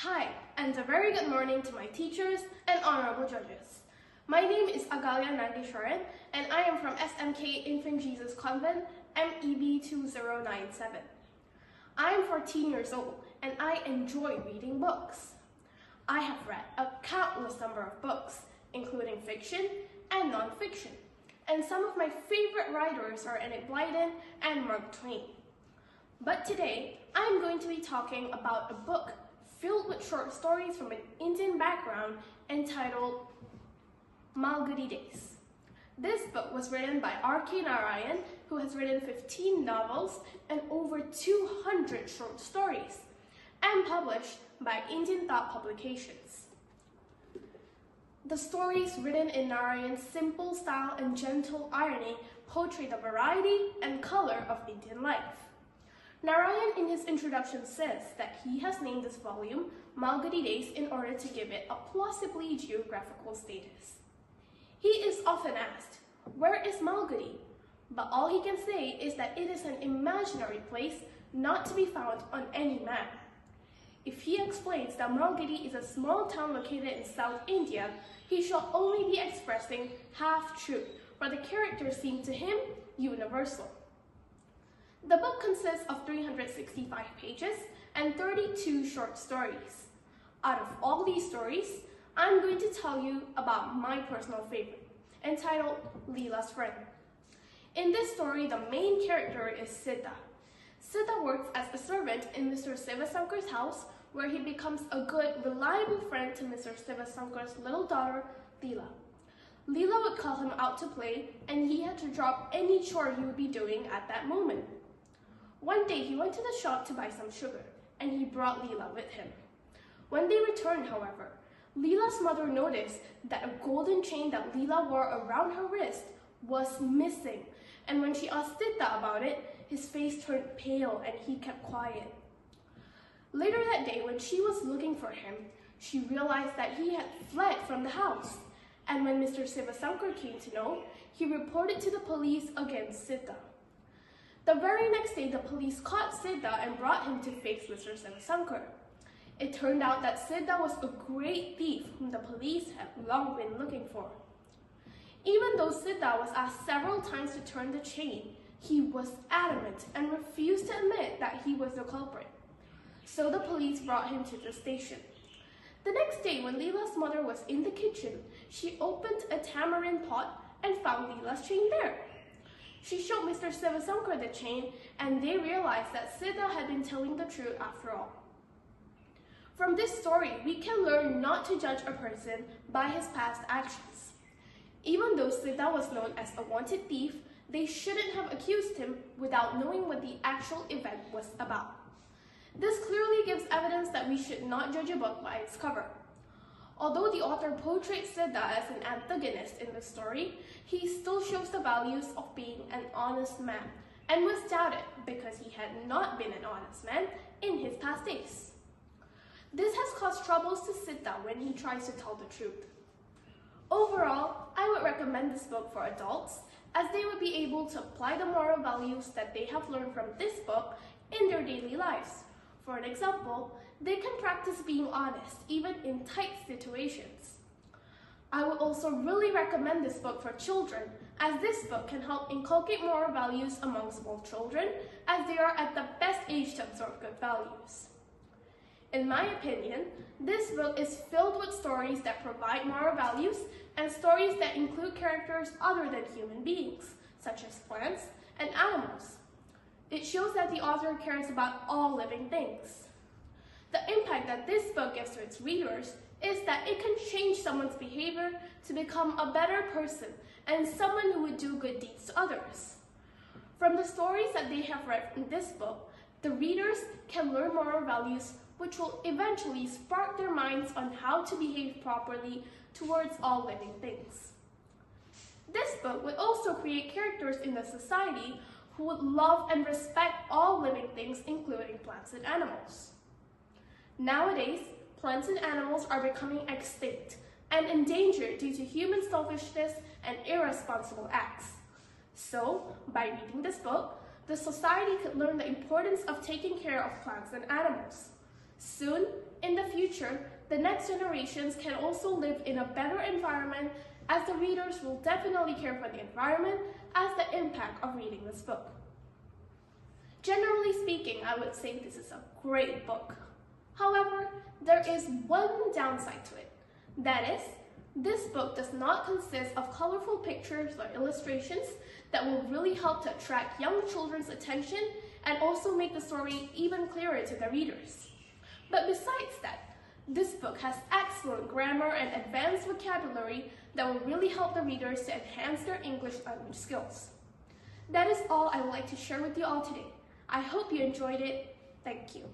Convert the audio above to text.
Hi, and a very good morning to my teachers and honorable judges. My name is AGHALYA A and I am from SMK Infant Jesus Convent, MEB 2097. I am 14 years old and I enjoy reading books. I have read a countless number of books, including fiction and non-fiction, and some of my favorite writers are Enid Blyton and Mark Twain. But today, I am going to be talking about a book filled with short stories from an Indian background entitled Malgudi Days. This book was written by R.K. Narayan, who has written 15 novels and over 200 short stories, and published by Indian Thought Publications. The stories written in Narayan's simple style and gentle irony portray the variety and color of Indian life. Narayan in his introduction says that he has named this volume Malgudi Days in order to give it a plausibly geographical status. He is often asked, where is Malgudi? But all he can say is that it is an imaginary place not to be found on any map. If he explains that Malgudi is a small town located in South India, he shall only be expressing half-truth, for the characters seem to him universal. The book consists of 365 pages and 32 short stories. Out of all these stories, I'm going to tell you about my personal favorite, entitled Leela's Friend. In this story, the main character is Siddha. Siddha works as a servant in Mr. Sivasankar's house, where he becomes a good, reliable friend to Mr. Sivasankar's little daughter, Leela. Leela would call him out to play, and he had to drop any chore he would be doing at that moment. One day, he went to the shop to buy some sugar, and he brought Leela with him. When they returned, however, Leela's mother noticed that a golden chain that Leela wore around her wrist was missing, and when she asked Siddha about it, his face turned pale and he kept quiet. Later that day, when she was looking for him, she realized that he had fled from the house, and when Mr. Sivasankar came to know, he reported to the police against Siddha. The very next day, the police caught Siddha and brought him to face Mr. Sivasankar. It turned out that Siddha was a great thief whom the police had long been looking for. Even though Siddha was asked several times to turn the chain, he was adamant and refused to admit that he was the culprit. So the police brought him to the station. The next day, when Leela's mother was in the kitchen, she opened a tamarind pot and found Leela's chain there. She showed Mr. Sivasankar the chain, and they realized that Siddha had been telling the truth after all. From this story, we can learn not to judge a person by his past actions. Even though Siddha was known as a wanted thief, they shouldn't have accused him without knowing what the actual event was about. This clearly gives evidence that we should not judge a book by its cover. Although the author portrayed Siddha as an antagonist in the story, he still shows the values of being an honest man and was doubted because he had not been an honest man in his past days. This has caused troubles to Siddha when he tries to tell the truth. Overall, I would recommend this book for adults, as they would be able to apply the moral values that they have learned from this book in their daily lives. For an example, they can practice being honest even in tight situations. I would also really recommend this book for children, as this book can help inculcate moral values among small children, as they are at the best age to absorb good values. In my opinion, this book is filled with stories that provide moral values and stories that include characters other than human beings, such as plants and animals. It shows that the author cares about all living things. The impact that this book gives to its readers is that it can change someone's behavior to become a better person and someone who would do good deeds to others. From the stories that they have read in this book, the readers can learn moral values which will eventually spark their minds on how to behave properly towards all living things. This book would also create characters in the society who would love and respect all living things, including plants and animals. Nowadays, plants and animals are becoming extinct and endangered due to human selfishness and irresponsible acts. So, by reading this book, the society could learn the importance of taking care of plants and animals. Soon, in the future, the next generations can also live in a better environment, as the readers will definitely care for the environment as the impact of reading this book. Generally speaking, I would say this is a great book. However, there is one downside to it. That is, this book does not consist of colorful pictures or illustrations that will really help to attract young children's attention and also make the story even clearer to the readers. But besides that, this book has excellent grammar and advanced vocabulary that will really help the readers to enhance their English language skills. That is all I would like to share with you all today. I hope you enjoyed it. Thank you.